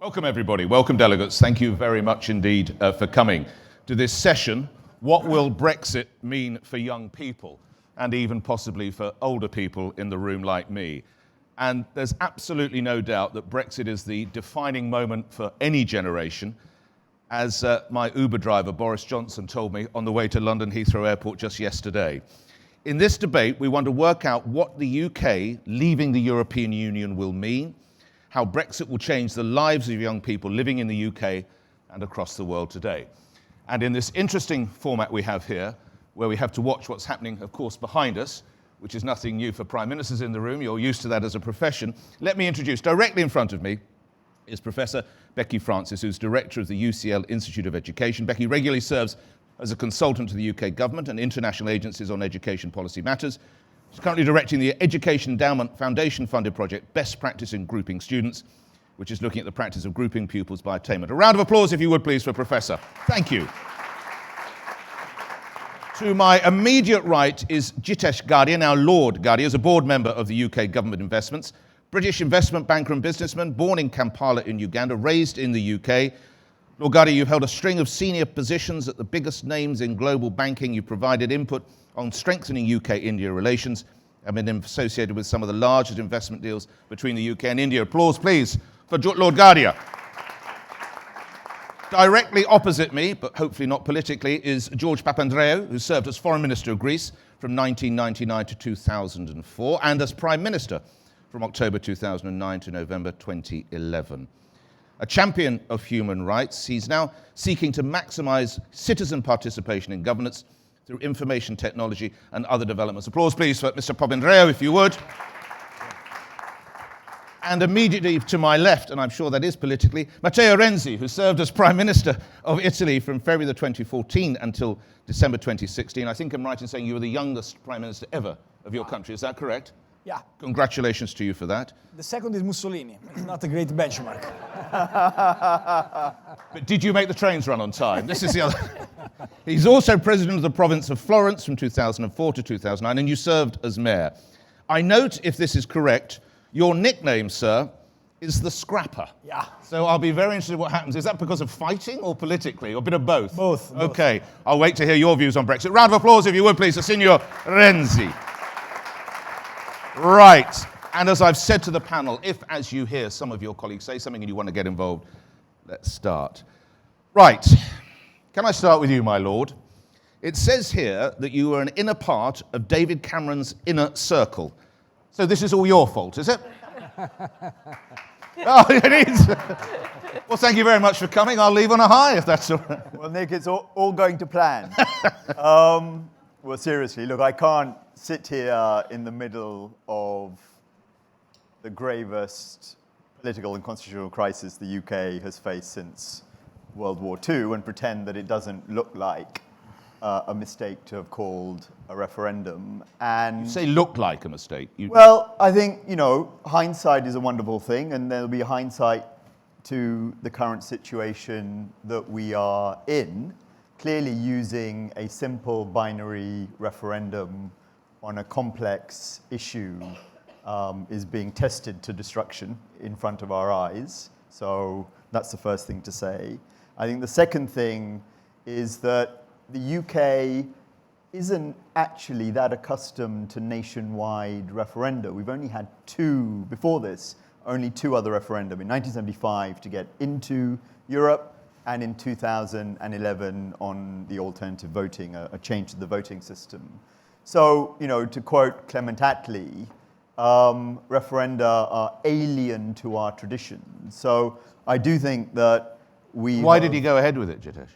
Welcome everybody, welcome delegates. Thank you very much indeed for coming to this session. What will Brexit mean for young people and even possibly for older people in the room like me? And there's absolutely no doubt that Brexit is the defining moment for any generation. As my Uber driver Boris Johnson told me on the way to London Heathrow Airport just yesterday. In this debate, we want to work out what the UK leaving the European Union will mean, how Brexit will change the lives of young people living in the UK and across the world today. And in this interesting format we have here, where we have to watch what's happening, of course, behind us, which is nothing new for prime ministers in the room, you're used to that as a profession, let me introduce, directly in front of me, is Professor Becky Francis, who's director of the UCL Institute of Education. Becky regularly serves as a consultant to the UK government and international agencies on education policy matters. She's currently directing the Education Endowment Foundation-funded project Best Practice in Grouping Students, which is looking at the practice of grouping pupils by attainment. A round of applause, if you would, please, for Professor. Thank you. To my immediate right is Jitesh Gadia, now Lord Gadia, is a board member of the UK Government Investments, British investment banker and businessman, born in Kampala in Uganda, raised in the UK. Lord Gadia, you've held a string of senior positions at the biggest names in global banking. You provided input on strengthening UK-India relations and been associated with some of the largest investment deals between the UK and India. Applause, please, for Lord Gadia. Directly opposite me, but hopefully not politically, is George Papandreou, who served as Foreign Minister of Greece from 1999 to 2004 and as Prime Minister from October 2009 to November 2011. A champion of human rights, he's now seeking to maximize citizen participation in governance through information technology and other developments. Applause, please, for Mr. Papandreou, if you would. And immediately to my left, and I'm sure that is politically, Matteo Renzi, who served as Prime Minister of Italy from February 2014 until December 2016. I think I'm right in saying you were the youngest Prime Minister ever of your country. Is that correct? Yeah. Congratulations to you for that. The second is Mussolini. It's not a great benchmark. But did you make the trains run on time? This is the other. He's also president of the province of Florence from 2004 to 2009, and you served as mayor. I note, if this is correct, your nickname, sir, is the Scrapper. Yeah. So I'll be very interested in what happens. Is that because of fighting or politically, or a bit of both? Both. Okay. I'll wait to hear your views on Brexit. Round of applause, if you would, please, for Signor Renzi. Right. And as I've said to the panel, if, as you hear some of your colleagues say something and you want to get involved, let's start. Right. Can I start with you, my lord? It says here that you were an inner part of David Cameron's inner circle. So this is all your fault, is it? Oh, it is. Well, thank you very much for coming. I'll leave on a high, if that's all right. Well, Nick, it's all going to plan. Well, seriously, look, I can't sit here in the middle of the gravest political and constitutional crisis the UK has faced since World War II and pretend that it doesn't look like a mistake to have called a referendum. And You say look like a mistake. Well, I think, hindsight is a wonderful thing, and there'll be hindsight to the current situation that we are in. Clearly, using a simple binary referendum on a complex issue is being tested to destruction in front of our eyes. So that's the first thing to say. I think the second thing is that the UK isn't actually that accustomed to nationwide referenda. We've only had two, before this, only two other referenda, in 1975 to get into Europe, and in 2011 on the alternative voting, a change to the voting system. So, to quote Clement Attlee, referenda are alien to our tradition. So I do think that Why did he go ahead with it, Jitesh?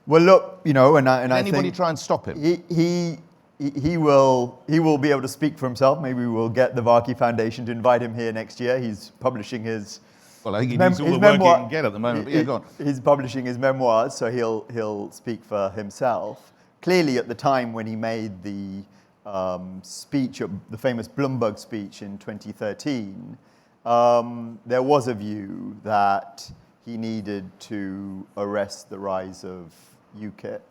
Well, look, and I Did anybody think try and stop him? he will be able to speak for himself. Maybe we'll get the Varkey Foundation to invite him here next year. He's publishing his. Well, I think he needs all the work he can get at the moment, but yeah, go on. He's publishing his memoirs, so he'll speak for himself. Clearly, at the time when he made the speech, the famous Bloomberg speech in 2013, there was a view that he needed to arrest the rise of UKIP.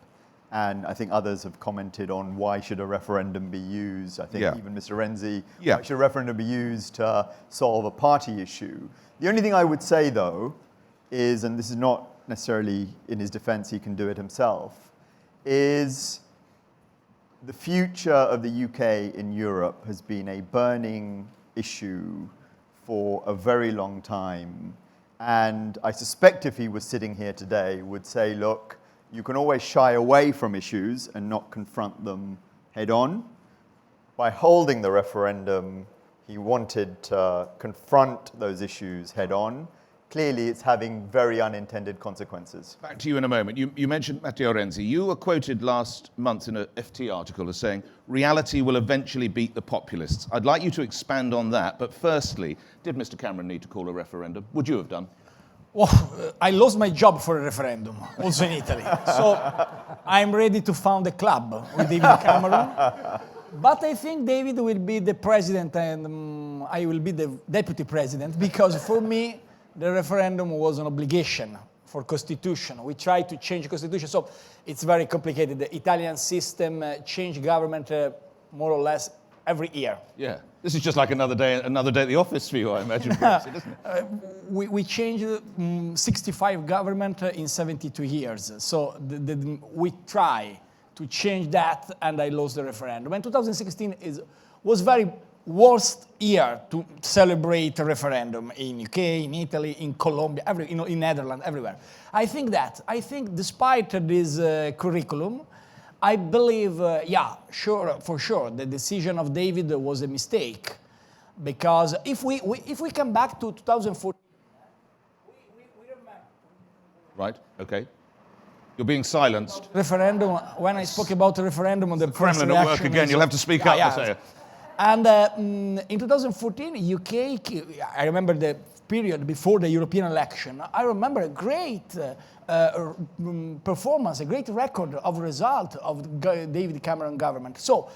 And I think others have commented on why should a referendum be used. I think even Mr. Renzi, why should a referendum be used to solve a party issue? The only thing I would say, though, is, and this is not necessarily in his defense, he can do it himself, is the future of the UK in Europe has been a burning issue for a very long time. And I suspect if he was sitting here today, would say, look, you can always shy away from issues and not confront them head on. By holding the referendum, he wanted to confront those issues head on. Clearly, it's having very unintended consequences. Back to you in a moment. You mentioned Matteo Renzi. You were quoted last month in a FT article as saying, reality will eventually beat the populists. I'd like you to expand on that, but firstly, did Mr. Cameron need to call a referendum? Would you have done? Well, I lost my job for a referendum, also in Italy. So I'm ready to found a club with David Cameron. But I think David will be the president and I will be the deputy president, because for me, the referendum was an obligation for constitution. We tried to change the constitution, so it's very complicated. The Italian system change government more or less every year. Yeah, this is just like another day at the office for you, I imagine, Brexit, isn't it? We changed 65 government in 72 years. So we try to change that, and I lost the referendum. And 2016 was very worst year to celebrate a referendum in UK, in Italy, in Colombia, in Netherlands, everywhere. I think despite this curriculum, I believe, for sure, the decision of David was a mistake, because if we come back to 2014, we remember. Right, okay. You're being silenced. Referendum, when I spoke about the referendum, the first Kremlin at work again, you'll have to speak up to say it. And in 2014, UK, I remember the period before the European election, I remember a great performance, a great record of result of David Cameron government. So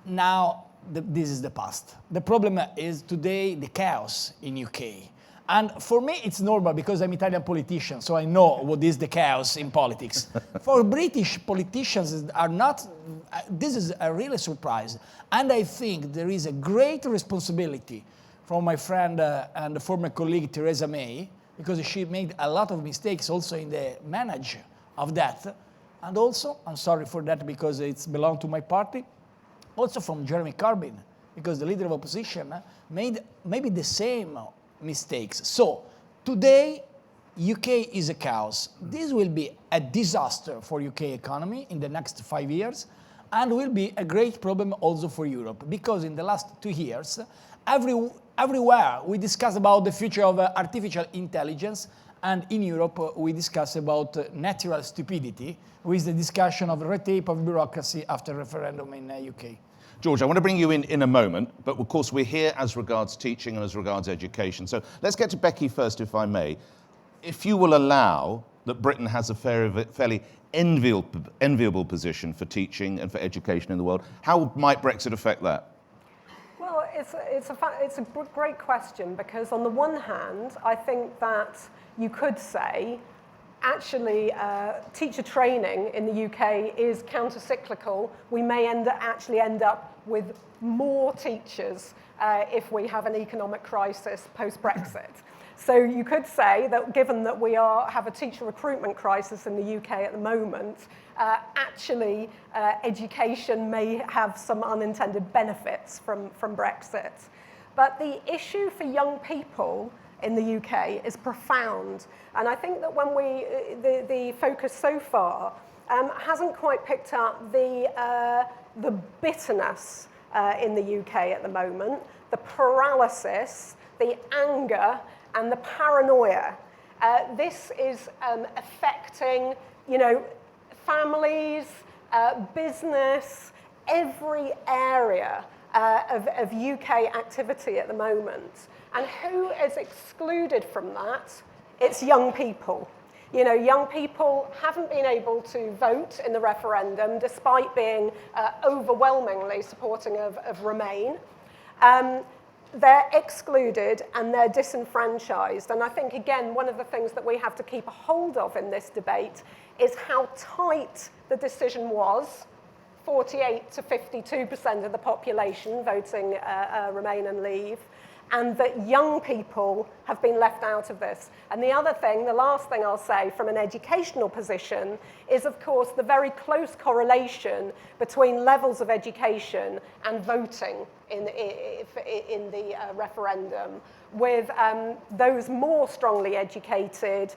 now this is the past. The problem is today the chaos in UK. And for me, it's normal because I'm Italian politician, so I know what is the chaos in politics. For British politicians, this is a really surprise. And I think there is a great responsibility from my friend and former colleague Theresa May, because she made a lot of mistakes also in the manage of that. And also, I'm sorry for that because it's belonged to my party, also from Jeremy Corbyn, because the leader of opposition made maybe the same mistakes. So today, UK is a chaos. This will be a disaster for UK economy in the next 5 years, and will be a great problem also for Europe, because in the last 2 years, everywhere we discuss about the future of artificial intelligence, and in Europe we discuss about natural stupidity, with the discussion of red tape of bureaucracy after referendum in UK. George, I want to bring you in a moment, but of course we're here as regards teaching and as regards education. So let's get to Becky first, if I may. If you will allow that Britain has a fairly enviable position for teaching and for education in the world, how might Brexit affect that? Well, it's a great question, because on the one hand, I think that you could say actually teacher training in the UK is counter-cyclical. We may actually end up with more teachers if we have an economic crisis post-Brexit. So you could say that given that we have a teacher recruitment crisis in the UK at the moment, actually education may have some unintended benefits from Brexit. But the issue for young people in the UK is profound. And I think that when the focus so far hasn't quite picked up the bitterness in the UK at the moment, the paralysis, the anger, and the paranoia. This is affecting, families, business, every area of UK activity at the moment. And who is excluded from that? It's young people. Young people haven't been able to vote in the referendum despite being overwhelmingly supporting of Remain. They're excluded and they're disenfranchised. And I think, again, one of the things that we have to keep a hold of in this debate is how tight the decision was. 48 to 52% of the population voting Remain and Leave. and that young people have been left out of this. And the other thing, the last thing I'll say from an educational position is, of course, the very close correlation between levels of education and voting in the referendum, with those more strongly educated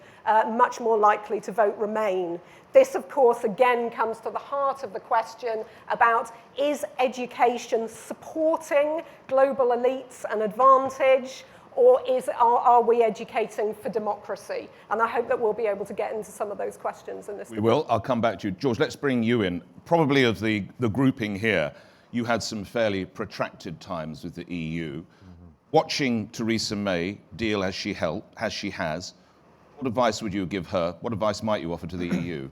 much more likely to vote Remain. This, of course, again comes to the heart of the question about, is education supporting global elites and advantage, or are we educating for democracy? And I hope that we'll be able to get into some of those questions in this debate. We will. I'll come back to you. George, let's bring you in. Probably of the grouping here, you had some fairly protracted times with the EU. Watching Theresa May deal as she has, what advice would you give her? What advice might you offer to the EU?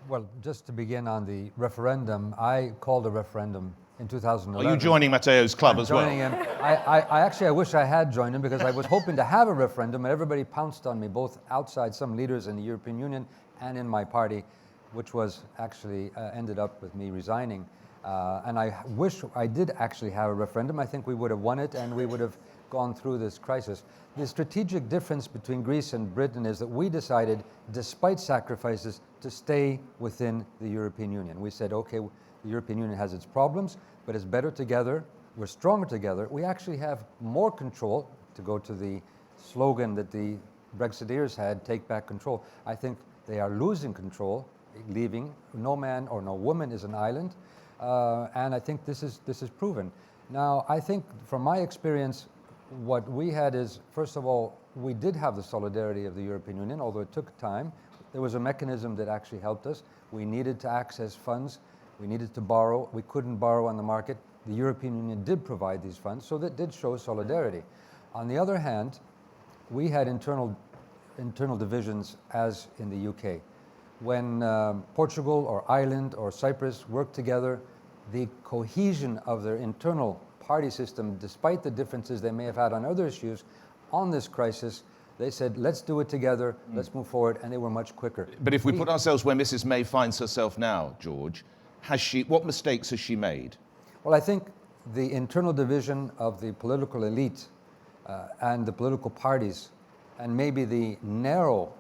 Well, just to begin on the referendum, I called a referendum in 2011. Are you joining Matteo's club as well? Joining him. I wish I had joined him, because I was hoping to have a referendum, and everybody pounced on me, both outside, some leaders in the European Union and in my party, which was actually ended up with me resigning. And I wish I did actually have a referendum. I think we would have won it, and we would have gone through this crisis. The strategic difference between Greece and Britain is that we decided, despite sacrifices, to stay within the European Union. We said, okay, the European Union has its problems, but it's better together. We're stronger together. We actually have more control, to go to the slogan that the Brexiteers had, take back control. I think they are losing control, leaving. No man or no woman is an island. And I think this is proven. Now, I think from my experience, what we had is, first of all, we did have the solidarity of the European Union, although it took time. There was a mechanism that actually helped us. We needed to access funds. We needed to borrow. We couldn't borrow on the market. The European Union did provide these funds, so that did show solidarity. On the other hand, we had internal divisions, as in the UK. When Portugal or Ireland or Cyprus worked together, the cohesion of their internal party system, despite the differences they may have had on other issues, on this crisis, they said, let's do it together, let's move forward, and they were much quicker. But if we put ourselves where Mrs. May finds herself now, George, what mistakes has she made? Well, I think the internal division of the political elite and the political parties, and maybe the narrow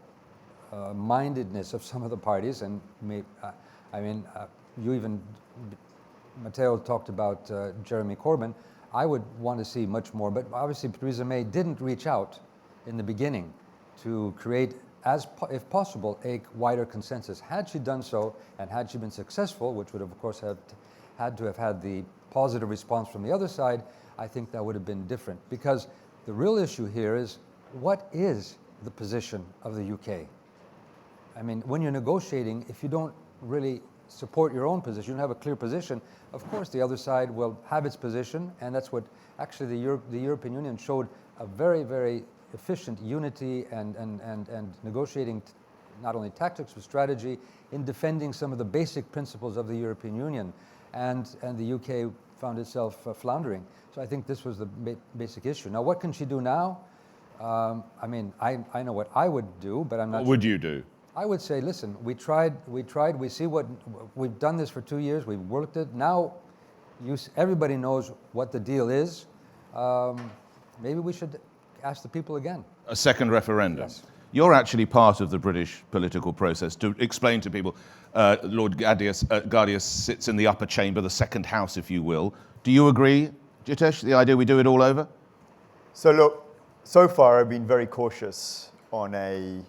mindedness of some of the parties, and Matteo talked about Jeremy Corbyn. I would want to see much more, but obviously Theresa May didn't reach out in the beginning to create, if possible, a wider consensus. Had she done so, and had she been successful, which would have, of course, had to have had the positive response from the other side, I think that would have been different. Because the real issue here is, what is the position of the UK? I mean, when you're negotiating, if you don't really support your own position, you don't have a clear position, of course the other side will have its position, and that's what actually the European Union showed, a very, very efficient unity and negotiating not only tactics but strategy in defending some of the basic principles of the European Union, and the UK found itself floundering. So I think this was the basic issue. Now, what can she do now? I know what I would do, but I'm not. What would you do? I would say, listen, we tried, we see what, we've done this for 2 years, we've worked it. Now, everybody knows what the deal is. Maybe we should ask the people again. A second referendum? Yes. You're actually part of the British political process. To explain to people, Lord Guardius sits in the upper chamber, the second house, if you will. Do you agree, Jitesh, the idea we do it all over? So look, so far I've been very cautious on a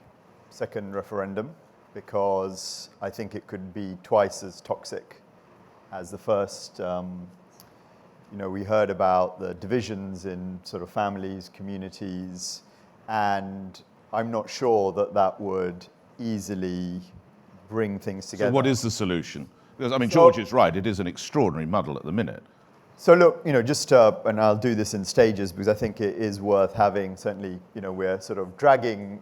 second referendum, because I think it could be twice as toxic as the first. We heard about the divisions in sort of families, communities, and I'm not sure that would easily bring things together. So what is the solution? Because, George is right, it is an extraordinary muddle at the minute. So look, and I'll do this in stages, because I think it is worth having. Certainly, we're sort of dragging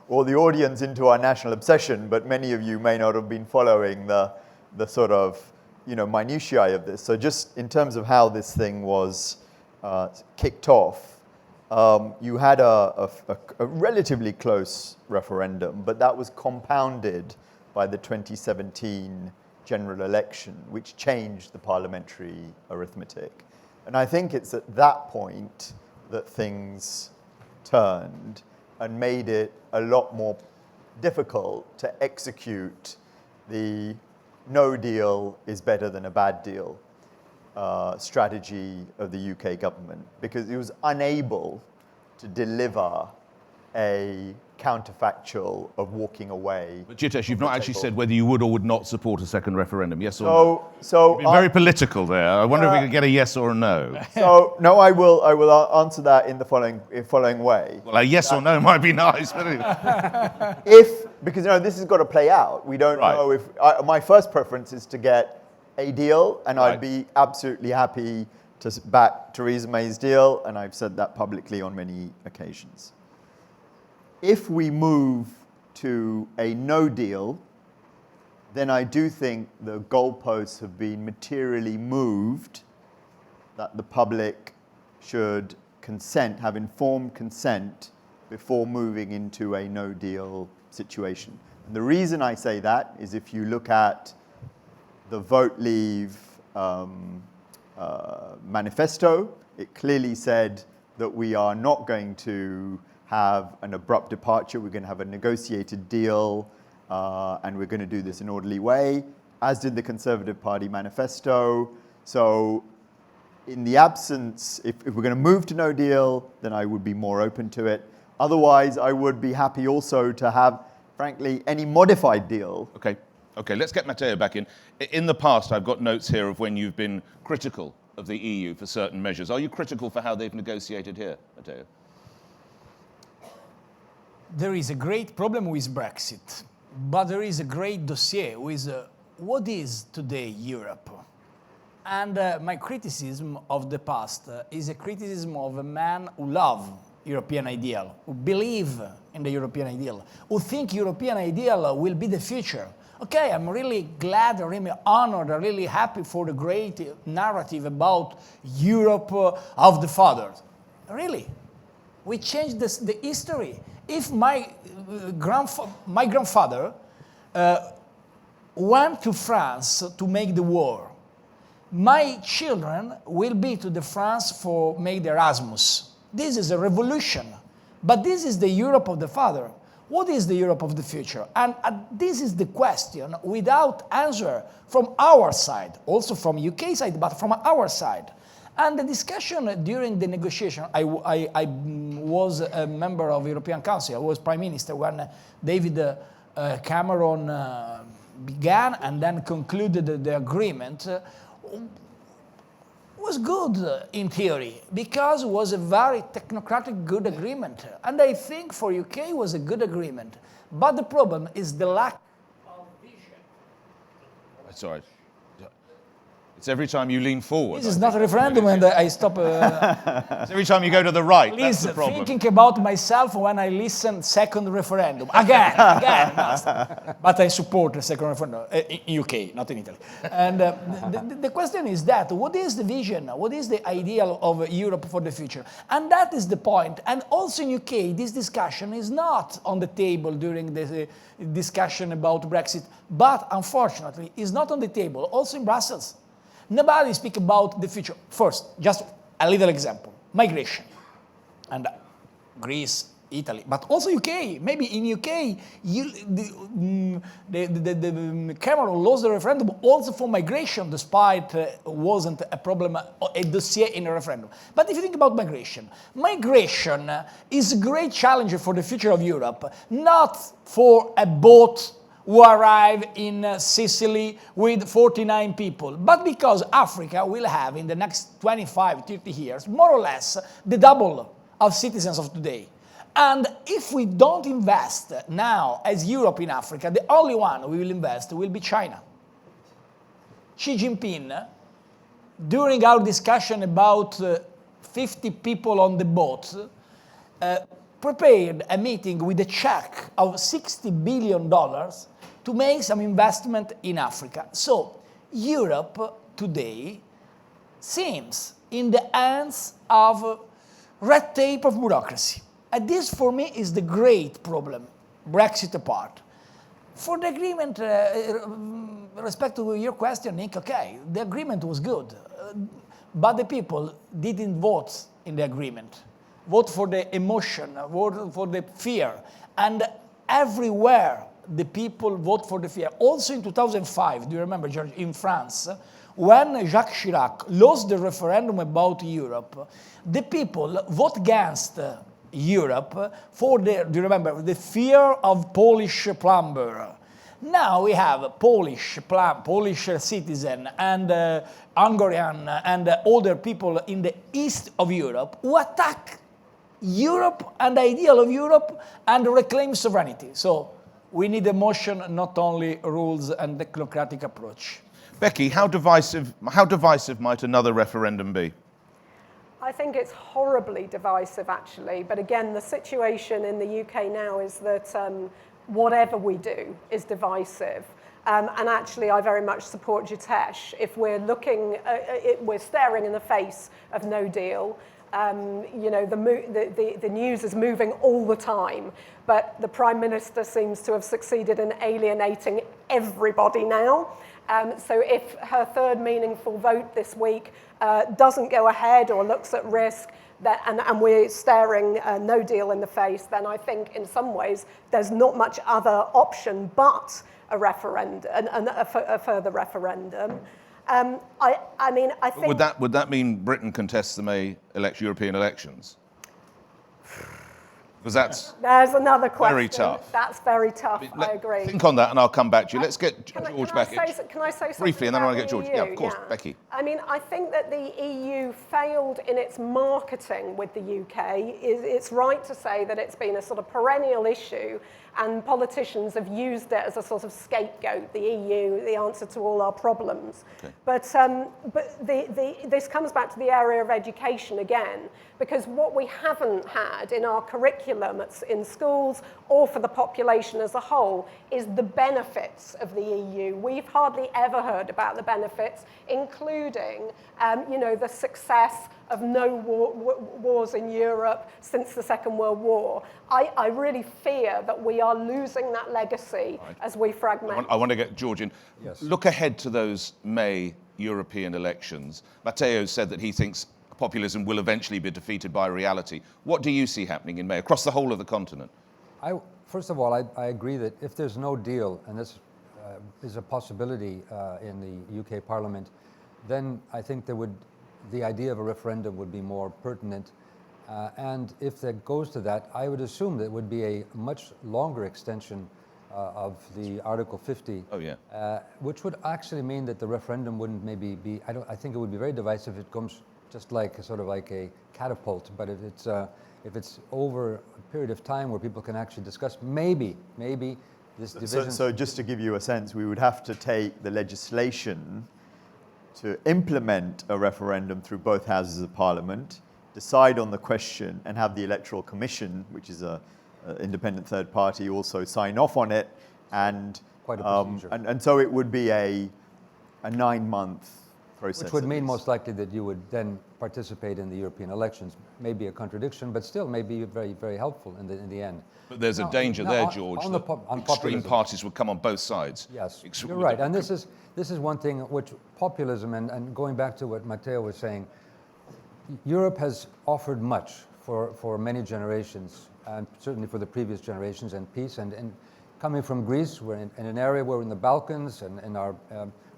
all the audience into our national obsession, but many of you may not have been following the sort of, minutiae of this. So just in terms of how this thing was kicked off, you had a relatively close referendum, but that was compounded by the 2017 general election, which changed the parliamentary arithmetic. And I think it's at that point that things turned and made it a lot more difficult to execute the no deal is better than a bad deal strategy of the UK government, because it was unable to deliver a counterfactual of walking away. But Jitesh, you've not actually said whether you would or would not support a second referendum, yes or no? So You've been very political there. I wonder if we could get a yes or a no. So no, I will answer that in the following way. Well, a yes or no might be nice, but anyway. Because this has got to play out. We don't Right. know if my first preference is to get a deal, and Right. I'd be absolutely happy to back Theresa May's deal, and I've said that publicly on many occasions. If we move to a no deal, then I do think the goalposts have been materially moved, that the public should have informed consent before moving into a no deal situation. And the reason I say that is if you look at the Vote Leave manifesto, it clearly said that we are not going to have an abrupt departure. We're going to have a negotiated deal, and we're going to do this in an orderly way, as did the Conservative Party manifesto. So in the absence, if we're going to move to no deal, then I would be more open to it. Otherwise, I would be happy also to have, frankly, any modified deal. Okay, let's get Matteo back in. In the past, I've got notes here of when you've been critical of the EU for certain measures. Are you critical for how they've negotiated here, Matteo? There is a great problem with Brexit, but there is a great dossier with what is today Europe. And my criticism of the past is a criticism of a man who loves European ideal, who believe in the European ideal, who think European ideal will be the future. Okay, I'm really glad, really honored, really happy for the great narrative about Europe of the fathers. Really, we changed the history. If my grandfather went to France to make the war, my children will be to the France for make the Erasmus. This is a revolution, but this is the Europe of the father. What is the Europe of the future? And this is the question without answer from our side, also from UK side, but from our side. And the discussion during the negotiation, I was a member of European Council. I was Prime Minister when David Cameron began and then concluded the agreement. Was good in theory because it was a very technocratic good agreement. And I think for UK it was a good agreement. But the problem is the lack of vision. Sorry. It's every time you lean forward. This is not a referendum and I stop. It's every time you go to the right, Please, that's the problem. thinking about myself when I listen second referendum. Again, must. But I support the second referendum in UK, not in Italy. And the question is that, what is the vision? What is the ideal of Europe for the future? And that is the point. And also in UK, this discussion is not on the table during the discussion about Brexit, but unfortunately is not on the table, also in Brussels. Nobody speaks about the future. First, just a little example, migration. And Greece, Italy, but also UK. Maybe in UK, Cameron lost the referendum also for migration, despite wasn't a problem, a dossier in a referendum. But if you think about migration is a great challenge for the future of Europe, not for a boat who arrive in Sicily with 49 people, but because Africa will have in the next 25, 30 years, more or less, the double of citizens of today. And if we don't invest now as Europe in Africa, the only one we will invest will be China. Xi Jinping, during our discussion about 50 people on the boat, prepared a meeting with a check of $60 billion to make some investment in Africa. So Europe today seems in the hands of red tape of bureaucracy. And this for me is the great problem, Brexit apart. For the agreement, respect to your question, Nick, okay, the agreement was good, but the people didn't vote in the agreement. vote for the emotion, vote for the fear. And everywhere the people vote for the fear. Also in 2005, do you remember, George, in France, when Jacques Chirac lost the referendum about Europe, the people vote against Europe for the, do you remember, the fear of Polish plumber. Now we have Polish citizen and Hungarian and other people in the east of Europe who attack Europe and the ideal of Europe and reclaim sovereignty. So we need emotion, not only rules and technocratic approach. Becky, how divisive might another referendum be? I think it's horribly divisive, actually. But again, the situation in the UK now is that whatever we do is divisive. And actually, I very much support Jitesh. If we're looking, we're staring in the face of no deal. You know, the news is moving all the time, but the Prime Minister seems to have succeeded in alienating everybody now. So if her third meaningful vote this week doesn't go ahead or looks at risk, and we're staring no deal in the face, then I think in some ways there's not much other option but a referendum, a further referendum. I mean, I think... Would that mean Britain contests the May European elections? Because there's another question. Very tough. That's very tough, I agree. Think on that and I'll come back to you. Let's get George back. Can I say something briefly, and then I want to get about George. the EU? Yeah, of course, Becky. I mean, I think that the EU failed in its marketing with the UK. It's right to say that it's been a sort of perennial issue, and politicians have used it as a sort of scapegoat, the EU, the answer to all our problems. Okay. But this comes back to the area of education again, because what we haven't had in our curriculum in schools or for the population as a whole is the benefits of the EU. We've hardly ever heard about the benefits, including you know, the success of no wars in Europe since the Second World War. I really fear that we are losing that legacy as we fragment. I want to get George in. Yes. Look ahead to those May European elections. Matteo said that he thinks populism will eventually be defeated by reality. What do you see happening in May across the whole of the continent? First of all, I agree that if there's no deal, and this is a possibility in the UK Parliament, then I think the idea of a referendum would be more pertinent. And if that goes to that, I would assume that it would be a much longer extension of the Article 50, which would actually mean that the referendum wouldn't maybe be, I think it would be very divisive if it comes just like sort of like a catapult, but if it's over a period of time where people can actually discuss, maybe this division. So just to give you a sense, we would have to take the legislation to implement a referendum through both houses of Parliament, decide on the question, and have the Electoral Commission, which is an independent third party, also sign off on it. And quite a procedure. And so it would be a 9-month process. Which would mean most likely that you would then participate in the European elections. Maybe a contradiction, but still maybe very, very helpful in the end. But there's a danger there, George, that extreme populism. parties would come on both sides. Yes, you're right. And this is one thing which populism, and going back to what Matteo was saying, Europe has offered much for many generations, and certainly for the previous generations, and peace. And coming from Greece, we're in an area where we're in the Balkans, and in our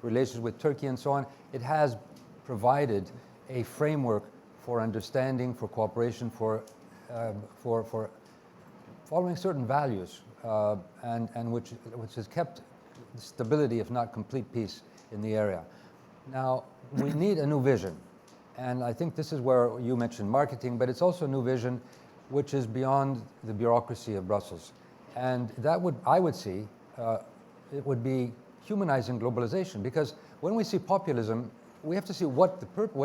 relations with Turkey and so on, it has provided a framework for understanding, for cooperation, for following certain values, and which has kept stability, if not complete peace, in the area. Now, we need a new vision. And I think this is where you mentioned marketing, but it's also a new vision which is beyond the bureaucracy of Brussels. And that I would see, it would be humanizing globalization, because when we see populism, we have to see what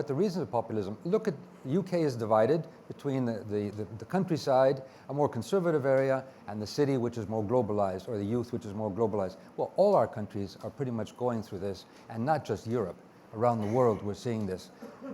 the reasons of populism. Look at UK is divided between the countryside, a more conservative area, and the city, which is more globalized, or the youth, which is more globalized. Well, all our countries are pretty much going through this, and not just Europe. Around the world, we're seeing this.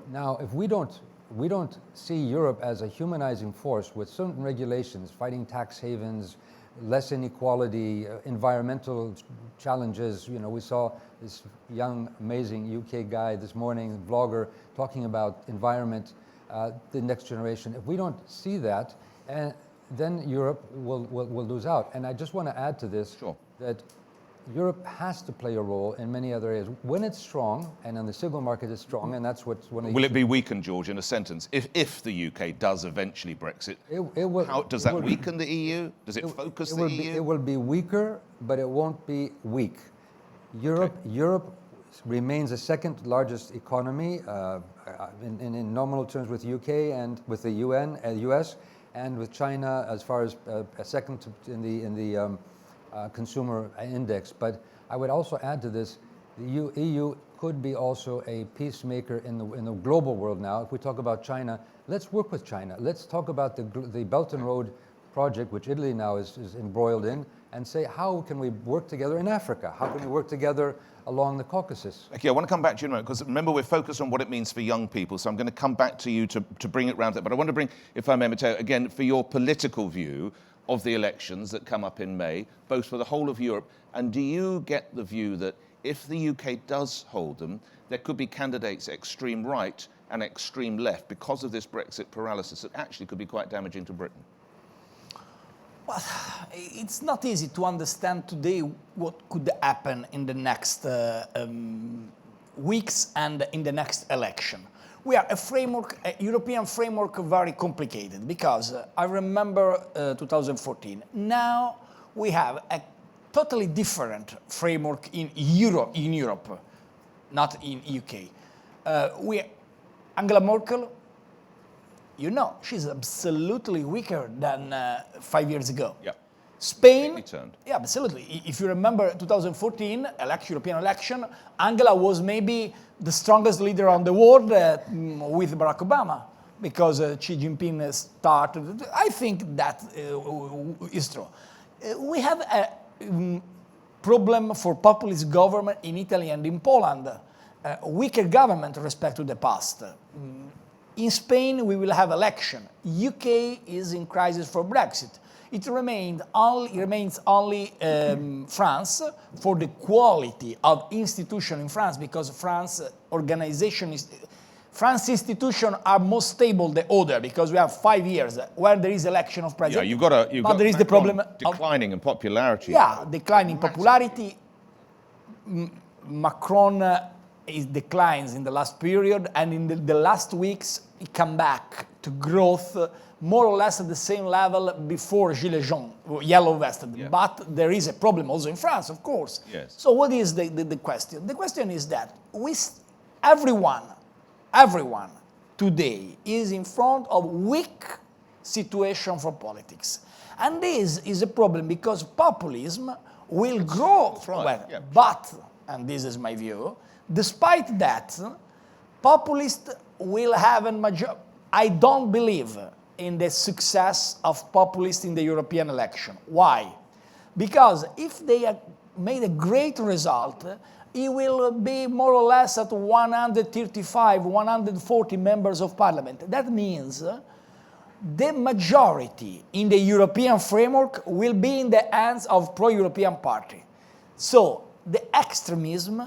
Now, if we don't see Europe as a humanizing force with certain regulations, fighting tax havens, less inequality, environmental challenges. You know, we saw this young, amazing UK guy this morning, vlogger, talking about environment. the next generation. If we don't see that, and then Europe will lose out. And I just want to add to this that Europe has to play a role in many other areas. When it's strong, and then the single market is strong, and that's what's one of the... Will it be weakened, George, in a sentence? If the UK does eventually Brexit, how does that weaken the EU? Does it focus the EU? It will be weaker, but it won't be weak. Europe remains the second largest economy in nominal terms with UK and with the US, and with China as far as second in the consumer index. But I would also add to this, the EU could be also a peacemaker in the global world now. If we talk about China, let's work with China. Let's talk about the Belt and Road project, which Italy now is embroiled in, and say, how can we work together in Africa? How can we work together along the Caucasus? Okay, I want to come back to you in a moment, because remember, we're focused on what it means for young people, so I'm going to come back to you to bring it round to that. But I want to bring, if I may, Matteo, again, for your political view of the elections that come up in May, both for the whole of Europe, and do you get the view that if the UK does hold them, there could be candidates extreme right and extreme left because of this Brexit paralysis that actually could be quite damaging to Britain? Well, it's not easy to understand today what could happen in the next weeks and in the next election. We are a European framework, very complicated, because I remember 2014. Now we have a totally different framework in Europe, not in UK. Angela Merkel, you know, she's absolutely weaker than 5 years ago. Yeah. Spain, turned. Yeah, absolutely. If you remember 2014 European election, Angela was maybe the strongest leader on the world with Barack Obama, because Xi Jinping started. I think that is true. We have a problem for populist government in Italy and in Poland, weaker government with respect to the past. In Spain, we will have election. UK is in crisis for Brexit. It remains only France for the quality of institution in France, because France institutions are more stable than other, because we have 5 years when there is election of president. Yeah, but there is the problem declining in popularity. Yeah, declining popularity. Macron declines in the last period, and in the last weeks he come back to growth more or less at the same level before Gilets jaunes, yellow vested. Yeah. But there is a problem also in France, of course. Yes. So what is the question? The question is that everyone today is in front of weak situation for politics. And this is a problem because populism will grow. Well, yeah. But, and this is my view, despite that, populists will have a majority. I don't believe in the success of populists in the European election. Why? Because if they have made a great result, it will be more or less at 135, 140 members of parliament. That means the majority in the European framework will be in the hands of pro-European party. So the extremism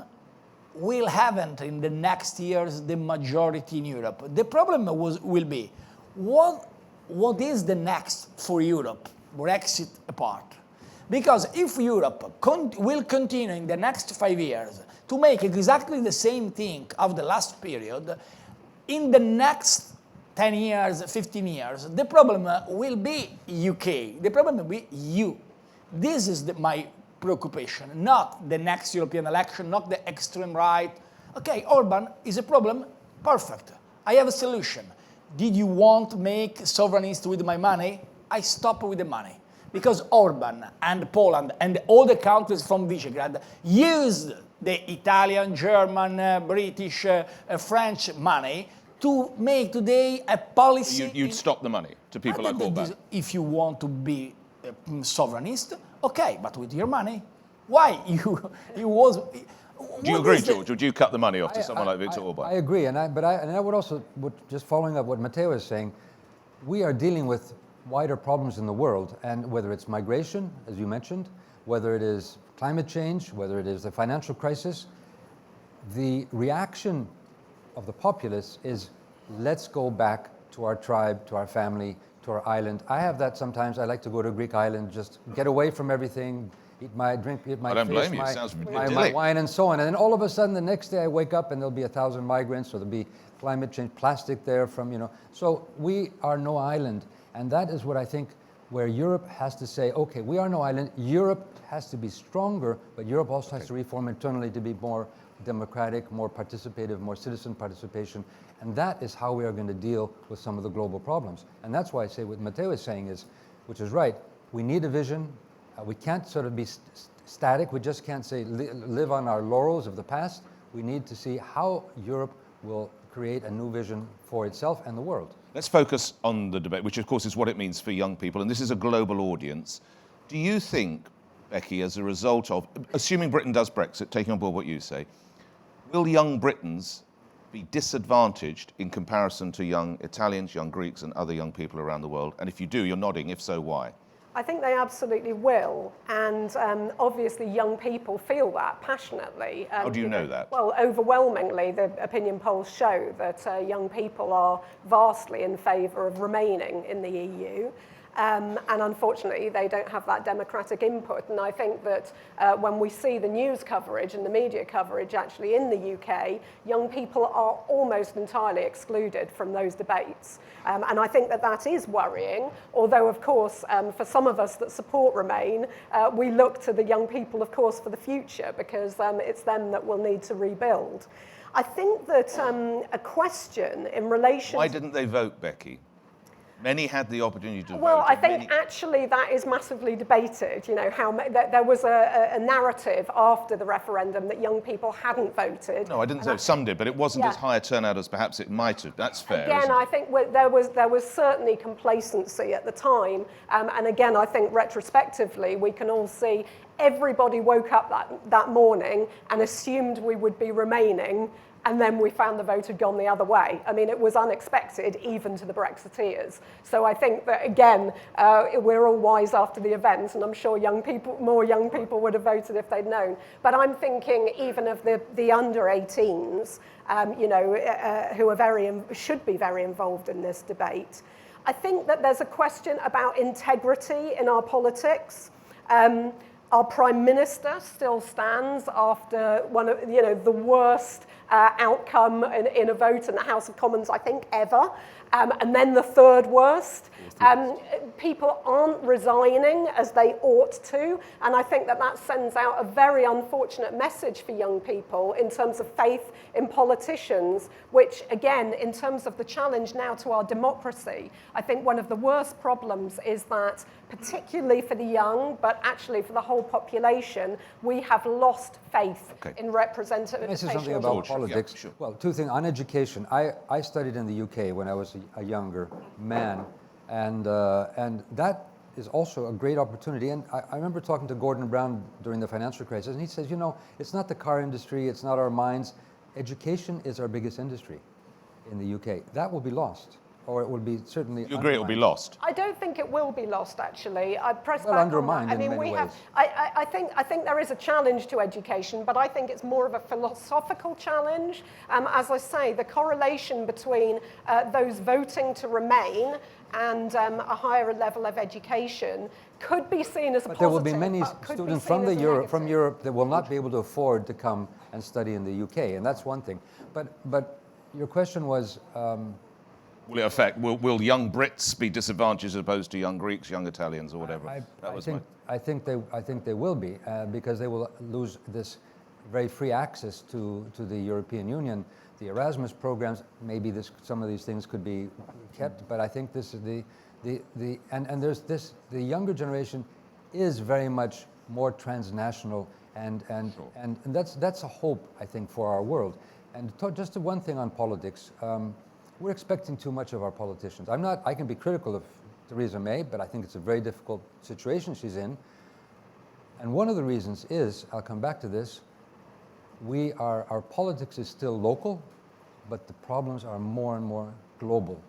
will haven't in the next years the majority in Europe. The problem will be, what is the next for Europe, Brexit apart? Because if Europe will continue in the next 5 years to make exactly the same thing of the last period, in the next 10 years, 15 years, the problem will be UK, the problem will be EU. This is my preoccupation, not the next European election, not the extreme right. Okay, Orban is a problem, perfect. I have a solution. Did you want to make sovereignist with my money? I stop with the money. Because Orban and Poland and all the countries from Visegrad used the Italian, German, British, French money to make today a policy. You'd stop the money to people like Orban. If you want to be sovereignist, okay, but with your money. Why? Do you agree, George? Would you cut the money off to someone like Viktor Orban? I agree, and I would also, just following up what Matteo is saying, we are dealing with wider problems in the world, and whether it's migration, as you mentioned, whether it is climate change, whether it is the financial crisis, the reaction of the populace is let's go back to our tribe, to our family, to our island. I have that sometimes. I like to go to a Greek island, just get away from everything, eat my I don't blame you. It sounds my idyllic. wine and so on. And then all of a sudden, the next day I wake up and there'll be 1,000 migrants, or there'll be climate change, plastic there from, So we are no island. And that is what I think where Europe has to say, okay, we are no island. Europe has to be stronger, but Europe also has to reform internally to be more democratic, more participative, more citizen participation. And that is how we are going to deal with some of the global problems. And that's why I say what Matteo is saying is, which is right, we need a vision. We can't sort of be static. We just can't say live on our laurels of the past. We need to see how Europe will create a new vision for itself and the world. Let's focus on the debate, which of course is what it means for young people, and this is a global audience. Do you think, Becky, as a result of, assuming Britain does Brexit, taking on board what you say, will young Britons be disadvantaged in comparison to young Italians, young Greeks, and other young people around the world? And if you do, you're nodding. If so, why? I think they absolutely will, and obviously young people feel that passionately. How do you know that? Well, overwhelmingly, the opinion polls show that young people are vastly in favour of remaining in the EU. And unfortunately, they don't have that democratic input. And I think that when we see the news coverage and the media coverage actually in the UK, young people are almost entirely excluded from those debates. And I think that that is worrying, although, of course, for some of us that support Remain, we look to the young people, of course, for the future, because it's them that will need to rebuild. I think that a question in relation... Why didn't they vote, Becky? Many had the opportunity to vote. Well, I think actually that is massively debated. There was a narrative after the referendum that young people hadn't voted. No, I didn't say some did, but it wasn't as high a turnout as perhaps it might have. That's fair. Again, I think there was certainly complacency at the time. And again, I think retrospectively, we can all see everybody woke up that morning and assumed we would be remaining. And then we found the vote had gone the other way. I mean, it was unexpected, even to the Brexiteers. So I think that, again, we're all wise after the event, and I'm sure more young people would have voted if they'd known. But I'm thinking even of the under 18s, who are should be very involved in this debate. I think that there's a question about integrity in our politics. Our Prime Minister still stands after one of the worst outcome in a vote in the House of Commons, I think, ever. And then the third worst. People aren't resigning as they ought to, and I think that sends out a very unfortunate message for young people in terms of faith in politicians, which, again, in terms of the challenge now to our democracy, I think one of the worst problems is that, particularly for the young, but actually for the whole population, we have lost faith in representation. Can I say something about politics? Yeah, sure. Well, two things. On education, I studied in the UK when I was a younger man, and that is also a great opportunity. And I remember talking to Gordon Brown during the financial crisis, and he says, it's not the car industry, it's not our mines. Education is our biggest industry in the UK. That will be lost, or it will be certainly. You agree it will be lost? I don't think it will be lost, actually. I'd press back undermined on that. in many ways. I think there is a challenge to education, but I think it's more of a philosophical challenge. As I say, the correlation between those voting to remain and a higher level of education could be seen as a positive. But there will be many students from Europe that will not be able to afford to come and study in the UK, and that's one thing. But your question was. Will it affect? Will young Brits be disadvantaged as opposed to young Greeks, young Italians, or whatever? I think they will be because they will lose this very free access to the European Union, the Erasmus programs. Maybe some of these things could be kept, but I think this is and there's this. The younger generation is very much more transnational, and that's a hope, I think, for our world. And just one thing on politics. We're expecting too much of our politicians. I can be critical of Theresa May, but I think it's a very difficult situation she's in. And one of the reasons is, I'll come back to this, our politics is still local, but the problems are more and more global.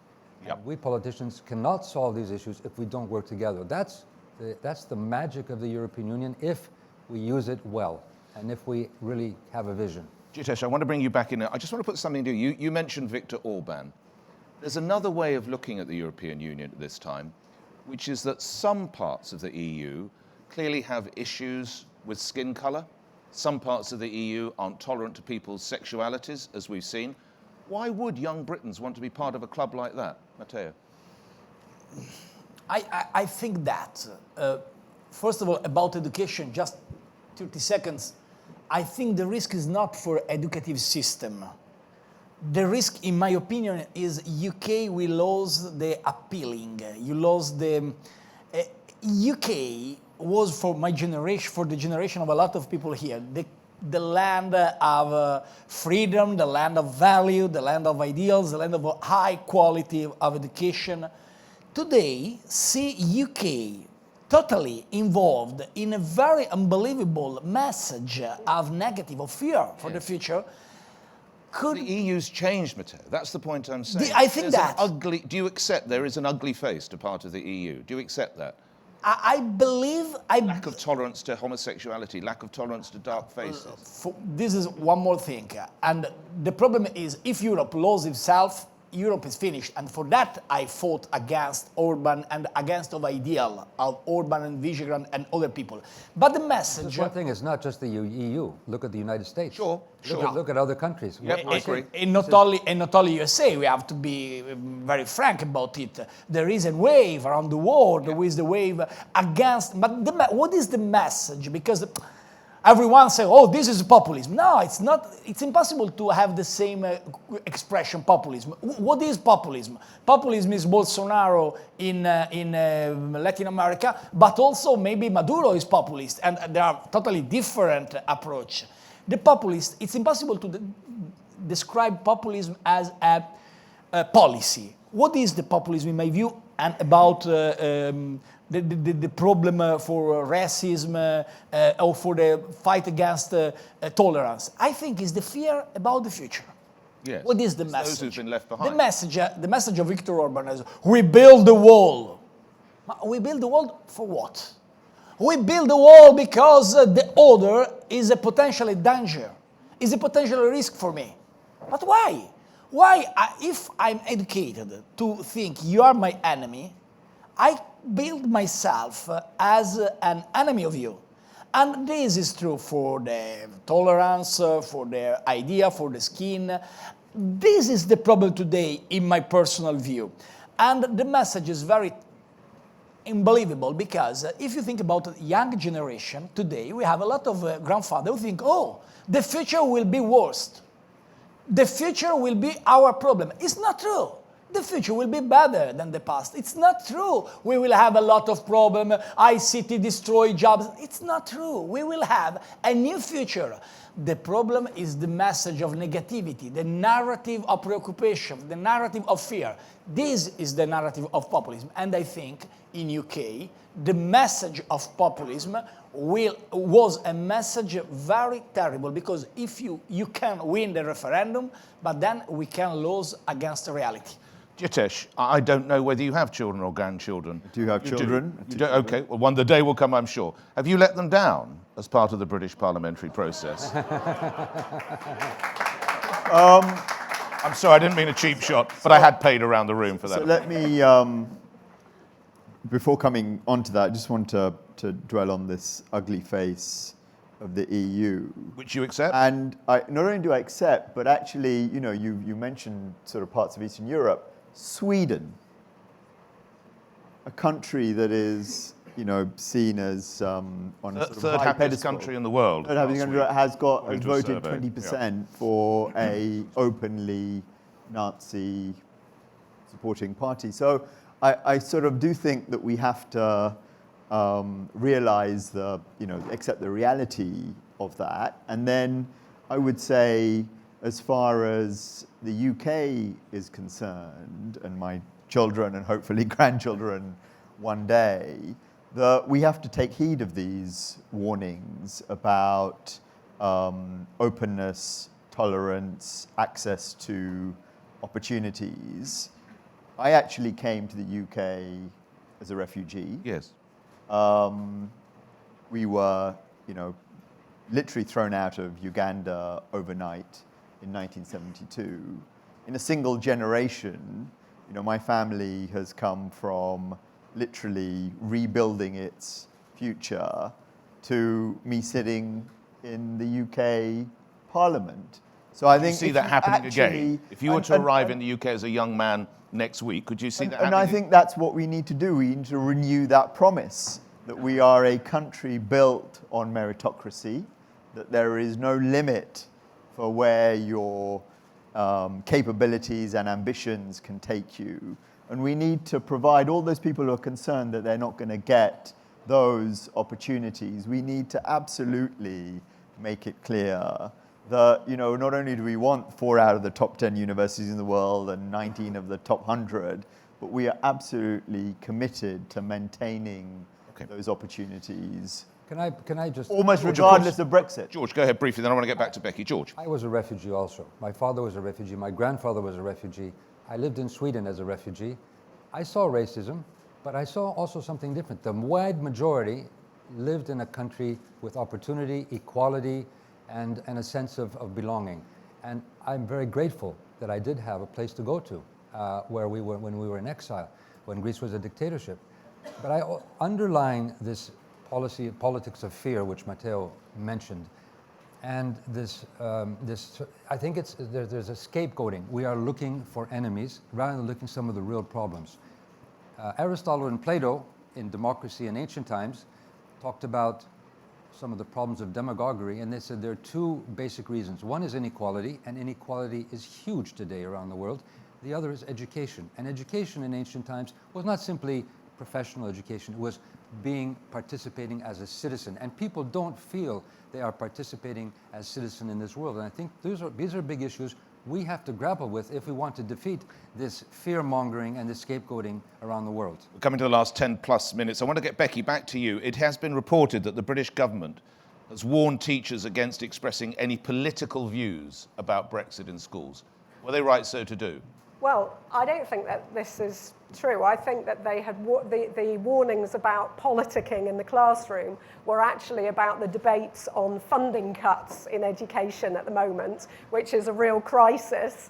Yep. We politicians cannot solve these issues if we don't work together. That's the magic of the European Union if we use it well, and if we really have a vision. Jitesh, I want to bring you back in. I just want to put something to you. You mentioned Viktor Orban. There's another way of looking at the European Union at this time, which is that some parts of the EU clearly have issues with skin colour. Some parts of the EU aren't tolerant to people's sexualities, as we've seen. Why would young Britons want to be part of a club like that? Matteo? I think that, first of all, about education, just 30 seconds, I think the risk is not for educative system. The risk, in my opinion, is UK will lose the appealing. You lose the... UK was for my generation, for the generation of a lot of people here, the land of freedom, the land of value, the land of ideals, the land of high quality of education. Today, see UK totally involved in a very unbelievable message of negative, of fear for the future. The EU's changed, Matteo. That's the point I'm saying. I think There's that. Do you accept there is an ugly face to part of the EU? Do you accept that? I believe... Lack of tolerance to homosexuality, lack of tolerance to dark faces. This is one more thing. And the problem is, if Europe loses itself, Europe is finished. And for that, I fought against Orban and against the ideal of Orban and Visegrad and other people. But the message... Just one thing, it's not just the EU. Look at the United States. Sure. Look at other countries. Yep, I agree. And not only USA, we have to be very frank about it. There is a wave around the world, there is the wave against... But what is the message? Because everyone says, oh, this is populism. No, it's not. It's impossible to have the same expression, populism. What is populism? Populism is Bolsonaro in Latin America, but also maybe Maduro is populist, and there are totally different approach. The populist, it's impossible to describe populism as a policy. What is the populism in my view, and about the problem for racism or for the fight against tolerance? I think is the fear about the future. Yes. What is the It's message? those who've been left behind. The message of Viktor Orban is, we build the wall. We build the wall for what? We build the wall because the other is a potential danger, is a potential risk for me. But why? Why, if I'm educated to think you are my enemy, I build myself as an enemy of you. And this is true for the tolerance, for the idea, for the skin. This is the problem today, in my personal view. And the message is very unbelievable, because if you think about the young generation today, we have a lot of grandfathers who think, oh, the future will be worse. The future will be our problem. It's not true. The future will be better than the past. It's not true. We will have a lot of problems. ICT destroy jobs. It's not true. We will have a new future. The problem is the message of negativity, the narrative of preoccupation, the narrative of fear. This is the narrative of populism. And I think in UK, the message of populism was a message very terrible, because if you can win the referendum, but then we can lose against reality. Jitesh, I don't know whether you have children or grandchildren. Do you have children? You do? Okay, well, the day will come, I'm sure. Have you let them down as part of the British parliamentary process? I'm sorry, I didn't mean a cheap shot, but I had paid around the room for that. So let me, before coming on to that, I just want to dwell on this ugly face of the EU. Which you accept? And not only do I accept, but actually, you know, you mentioned sort of parts of Eastern Europe. Sweden, a country that is, you know, seen as on a sort of third high happiest pedestal. country in the world. Third happiest country has According to a voted survey, 20% for a openly Nazi supporting party. So I sort of do think that we have to realize accept the reality of that. And then I would say, as far as the UK is concerned, and my children and hopefully grandchildren one day, that we have to take heed of these warnings about openness, tolerance, access to opportunities. I actually came to the UK as a refugee. Yes. We were, literally thrown out of Uganda overnight in 1972. In a single generation, You know, my family has come from literally rebuilding its future to me sitting in the UK Parliament. So I think you see that happening again? If you were to arrive in the UK as a young man next week, could you see that happening? And I think that's what we need to do. We need to renew that promise that we are a country built on meritocracy, that there is no limit for where your capabilities and ambitions can take you. And we need to provide all those people who are concerned that they're not going to get those opportunities. We need to absolutely make it clear that, you know, not only do we want 4 out of the top 10 universities in the world and 19 of the top 100, but we are absolutely committed to maintaining those opportunities. Can I just... Almost regardless of Brexit. George, go ahead briefly, then I want to get back to Becky. George. I was a refugee also. My father was a refugee. My grandfather was a refugee. I lived in Sweden as a refugee. I saw racism, but I saw also something different. The wide majority lived in a country with opportunity, equality, and a sense of belonging. And I'm very grateful that I did have a place to go to when we were in exile, when Greece was a dictatorship. But I underline this politics of fear, which Matteo mentioned, and this I think there's a scapegoating. We are looking for enemies rather than looking at some of the real problems. Aristotle and Plato, in Democracy in Ancient Times, talked about some of the problems of demagoguery, and they said there are 2 basic reasons. One is inequality, and inequality is huge today around the world. The other is education, and education in ancient times was not simply professional education, it was participating as a citizen, and people don't feel they are participating as citizen in this world, and I think these are big issues we have to grapple with if we want to defeat this fear-mongering and this scapegoating around the world. We're coming to the last 10 plus minutes. I want to get Becky back to you. It has been reported that the British government has warned teachers against expressing any political views about Brexit in schools. Were they right so to do? Well, I don't think that this is true. I think that they had the warnings about politicking in the classroom were actually about the debates on funding cuts in education at the moment, which is a real crisis.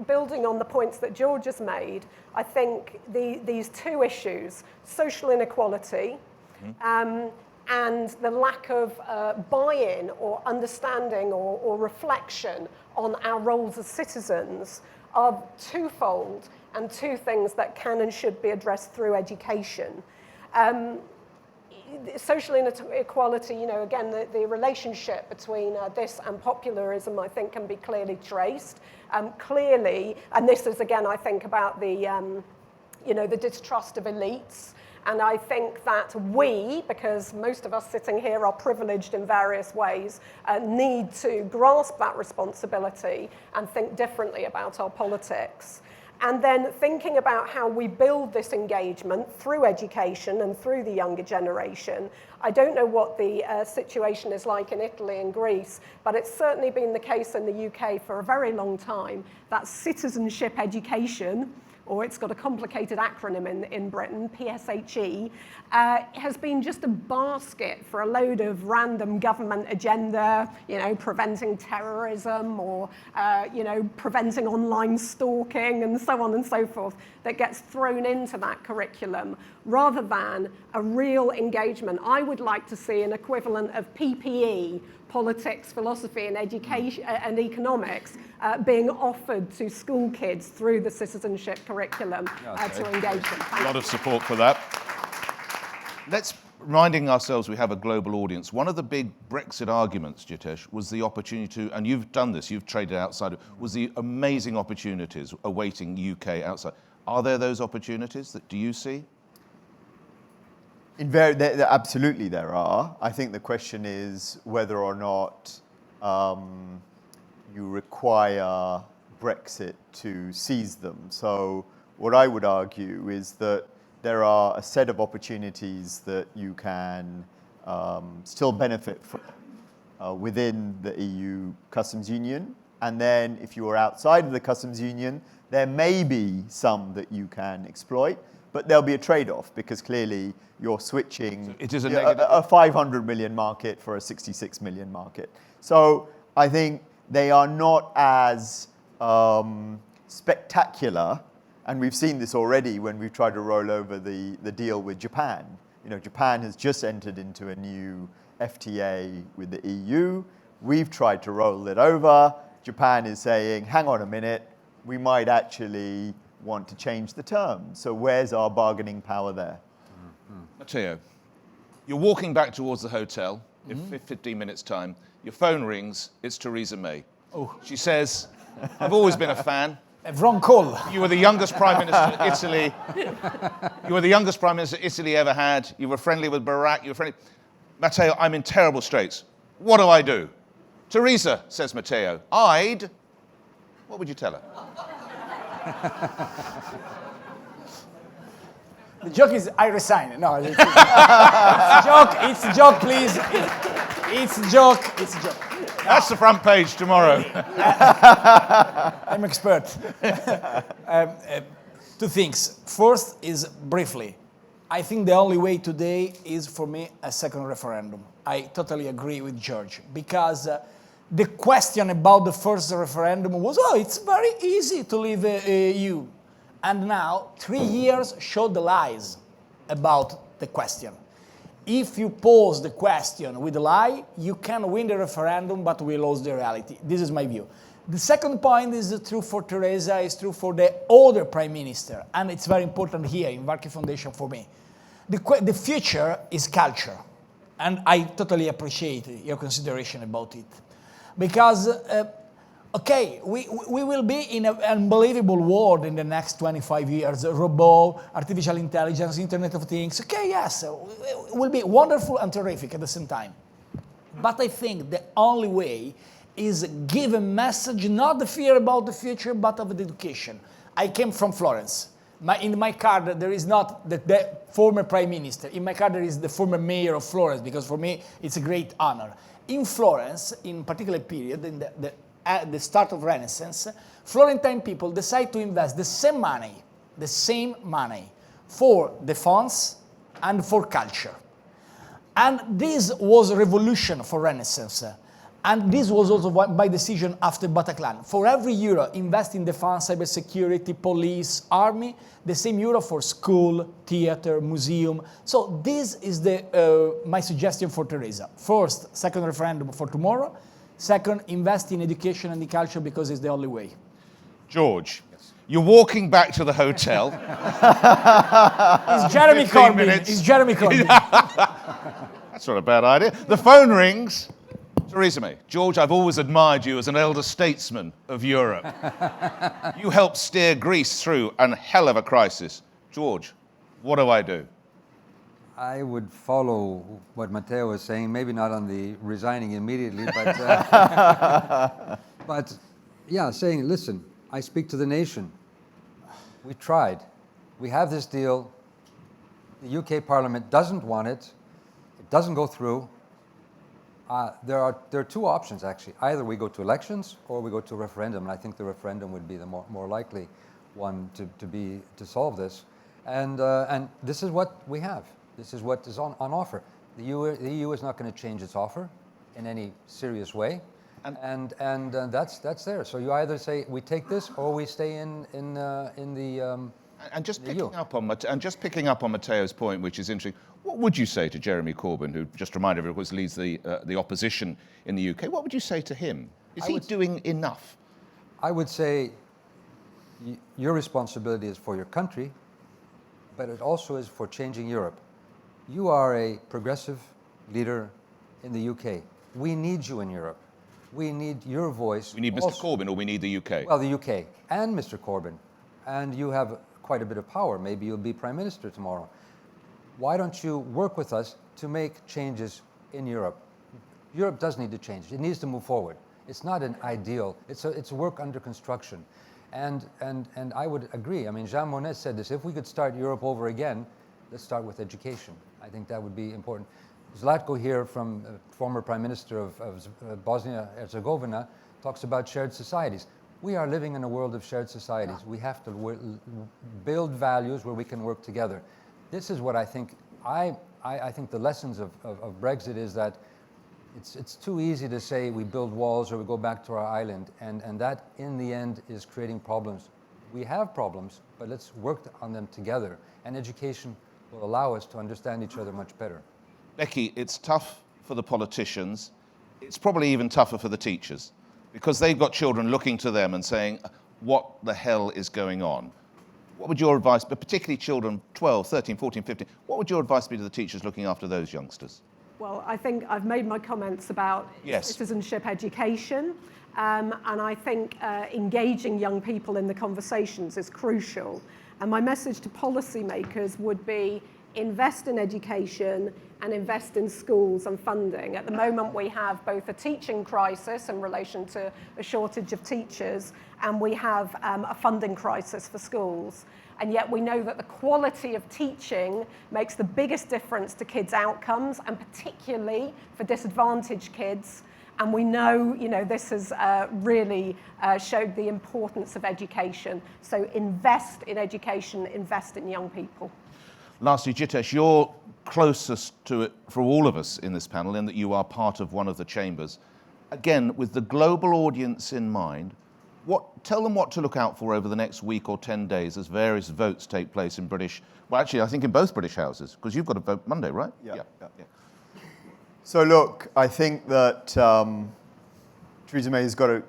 Building on the points that George has made, I think these 2 issues, social inequality and the lack of buy-in or understanding or reflection on our roles as citizens, are twofold and 2 things that can and should be addressed through education. Social inequality, you know, again, the relationship between this and popularism, I think, can be clearly traced. Clearly, and this is, again, I think, about the, you know, the distrust of elites. And I think that we, because most of us sitting here are privileged in various ways, need to grasp that responsibility and think differently about our politics. And then thinking about how we build this engagement through education and through the younger generation. I don't know what the situation is like in Italy and Greece, but it's certainly been the case in the UK for a very long time that citizenship education, or it's got a complicated acronym in Britain, PSHE, has been just a basket for a load of random government agenda, you know, preventing terrorism or, you know, preventing online stalking and so on and so forth that gets thrown into that curriculum rather than a real engagement. I would like to see an equivalent of PPE, politics, philosophy, and education and economics being offered to school kids through the citizenship curriculum to engage them. A lot of support for that. Let's reminding ourselves we have a global audience. One of the big Brexit arguments, Jitesh, was the opportunity to, and you've done this, you've traded outside, was the amazing opportunities awaiting UK outside. Are there those opportunities that do you see? Absolutely there are. I think the question is whether or not you require Brexit to seize them. So what I would argue is that there are a set of opportunities that you can still benefit from within the EU customs union. And then if you are outside of the customs union, there may be some that you can exploit, but there'll be a trade-off because clearly you're switching so it is a 500 million market for a 66 million market. So I think they are not as spectacular And we've seen this already when we've tried to roll over the deal with Japan. Japan has just entered into a new FTA with the EU. We've tried to roll it over. Japan is saying, hang on a minute, we might actually want to change the terms. So where's our bargaining power there? Matteo, you're walking back towards the hotel in 15 minutes' time. Your phone rings. It's Theresa May. Oh. She says, I've always been a fan. A wrong call. You were the youngest Prime Minister Italy. You were the youngest Prime Minister Italy ever had. You were friendly with Barack. You were friendly. Matteo, I'm in terrible straits. What do I do? Theresa, says Matteo, what would you tell her? The joke is I resign. No, it's a joke. It's a joke, please. It's a joke. It's a joke. That's the front page tomorrow. I'm expert. Two things. First is briefly. I think the only way today is for me a second referendum. I totally agree with George because the question about the first referendum was, it's very easy to leave EU. And now 3 years show the lies about the question. If you pose the question with a lie, you can win the referendum, but we lose the reality. This is my view. The second point is true for Theresa, is true for the other prime minister, and it's very important here in Varkey Foundation for me. The future is culture, and I totally appreciate your consideration about it. Because, we will be in an unbelievable world in the next 25 years, robot, artificial intelligence, Internet of Things. Yes, it will be wonderful and terrific at the same time. But I think the only way is give a message, not the fear about the future, but of the education. I came from Florence. In my card, there is not the former prime minister. In my card, there is the former mayor of Florence, because for me, it's a great honor. In Florence, in particular period, at the start of Renaissance, Florentine people decide to invest the same money for defense and for culture. And this was a revolution for Renaissance. And this was also by decision after Bataclan. For every euro invest in defense, cybersecurity, police, army, the same euro for school, theater, museum. So this is my suggestion for Theresa. First, second referendum for tomorrow. Second, invest in education and in culture because it's the only way. George, you're walking back to the hotel. It's Jeremy 15 Corbyn. minutes. It's Jeremy Corbyn. That's not a bad idea. The phone rings. Theresa May, George, I've always admired you as an elder statesman of Europe. You helped steer Greece through a hell of a crisis. George, what do I do? I would follow what Matteo was saying, maybe not on the resigning immediately, but, but yeah, saying, listen, I speak to the nation. We tried. We have this deal. The UK Parliament doesn't want it. It doesn't go through. There are two options, actually. Either we go to elections or we go to a referendum, and I think the referendum would be the more likely one to solve this. And this is what we have. This is what is on offer. The EU is not going to change its offer in any serious way, and that's there. So you either say we take this or we stay in the. And just picking up on Matteo's point, which is interesting, what would you say to Jeremy Corbyn, who, just remind everyone, of course, leads the opposition in the UK? What would you say to him? Is he doing enough? I would say your responsibility is for your country, but it also is for changing Europe. You are a progressive leader in the UK. We need you in Europe. We need your voice. We need Mr. Corbyn, or we need the UK? Well, the UK and Mr. Corbyn. And you have quite a bit of power. Maybe you'll be Prime Minister tomorrow. Why don't you work with us to make changes in Europe? Europe does need to change. It needs to move forward. It's not an ideal. It's a work under construction. And I would agree. I mean, Jean Monnet said this. If we could start Europe over again, let's start with education. I think that would be important. Zlatko here, from former Prime Minister of Bosnia-Herzegovina, talks about shared societies. We are living in a world of shared societies. We have to build values where we can work together. This is what I think. I think the lessons of Brexit is that it's too easy to say we build walls or we go back to our island, and that in the end is creating problems. We have problems, but let's work on them together. And education will allow us to understand each other much better. Becky, it's tough for the politicians. It's probably even tougher for the teachers because they've got children looking to them and saying, what the hell is going on? What would your advice, but particularly children 12, 13, 14, 15, what would your advice be to the teachers looking after those youngsters? Well, I think I've made my comments about citizenship education, and I think engaging young people in the conversations is crucial. And my message to policymakers would be invest in education and invest in schools and funding. At the moment, we have both a teaching crisis in relation to a shortage of teachers, and we have a funding crisis for schools. And yet we know that the quality of teaching makes the biggest difference to kids' outcomes, and particularly for disadvantaged kids. And we know, this has really showed the importance of education. So invest in education, invest in young people. Lastly, Jitesh, you're closest to it for all of us in this panel in that you are part of one of the chambers. Again, with the global audience in mind, tell them what to look out for over the next week or 10 days as various votes take place in I think in both British houses, because you've got to vote Monday, right? Yeah. So look, I think that Theresa May has got to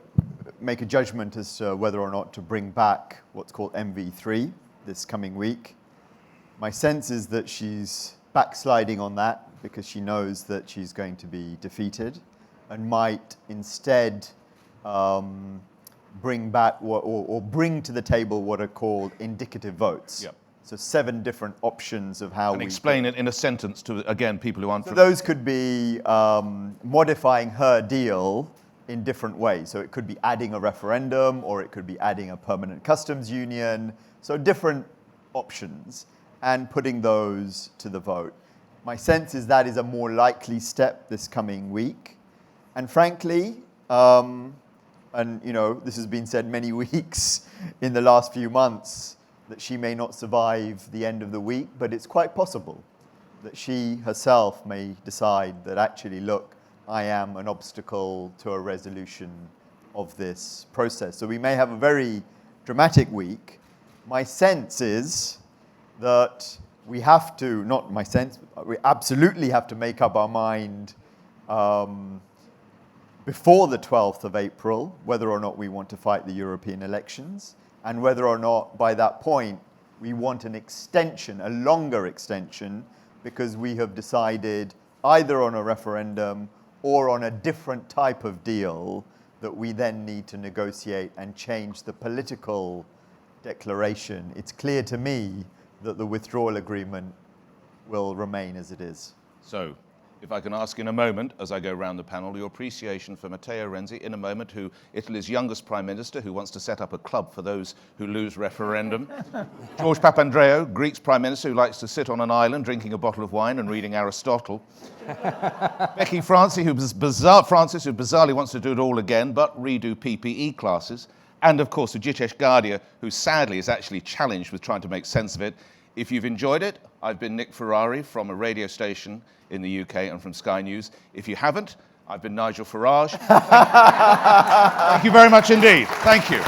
make a judgment as to whether or not to bring back what's called MV3 this coming week. My sense is that she's backsliding on that because she knows that she's going to be defeated and might instead bring back or bring to the table what are called indicative votes. Yep. So 7 different options of how and explain it in a sentence to, again, people who aren't... So those could be modifying her deal in different ways. So it could be adding a referendum, or it could be adding a permanent customs union. So different options, and putting those to the vote. My sense is that is a more likely step this coming week. And frankly, this has been said many weeks in the last few months, that she may not survive the end of the week, but it's quite possible that she herself may decide that actually, look, I am an obstacle to a resolution of this process. So we may have a very dramatic week. My sense is that we have to, not my sense, we absolutely have to make up our mind before the 12th of April, whether or not we want to fight the European elections, and whether or not by that point we want an extension, a longer extension, because we have decided either on a referendum or on a different type of deal that we then need to negotiate and change the political declaration. It's clear to me that the withdrawal agreement will remain as it is. So, if I can ask in a moment, as I go around the panel, your appreciation for Matteo Renzi, in a moment, who Italy's youngest prime minister, who wants to set up a club for those who lose referendum. George Papandreou, Greek's prime minister, who likes to sit on an island drinking a bottle of wine and reading Aristotle. Becky Francis, who bizarrely wants to do it all again, but redo PPE classes. And of course, Jitesh Gadia, who sadly is actually challenged with trying to make sense of it. If you've enjoyed it, I've been Nick Ferrari from a radio station in the UK and from Sky News. If you haven't, I've been Nigel Farage. Thank you very much indeed. Thank you.